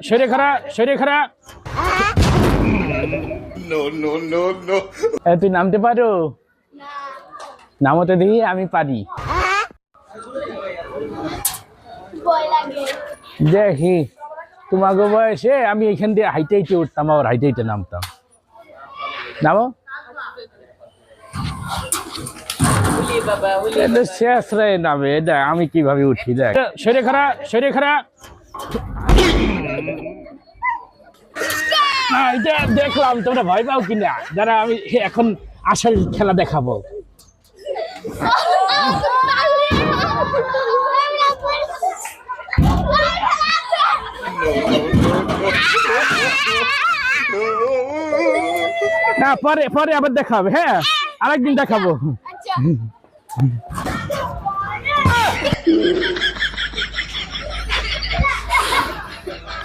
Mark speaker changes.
Speaker 1: সেরে খারা সেরে খারা তুই নামতে পারো নামতে দেখি আমি পারি দেখি তোমাকে বয়সে আমি এখান দিয়ে হাইটে হাইটে উঠতাম আবার হাইটে হাইটে নামতাম নামো শেষ রে নামে দেখ আমি কিভাবে উঠি দেখ সেরে খারা সেরে খারা এটা দেখলাম তোমরা ভয় পাও কিনা যারা আমি এখন আসল খেলা দেখাবো না পরে পরে আবার দেখাবে হ্যাঁ আরেকদিন দেখাবো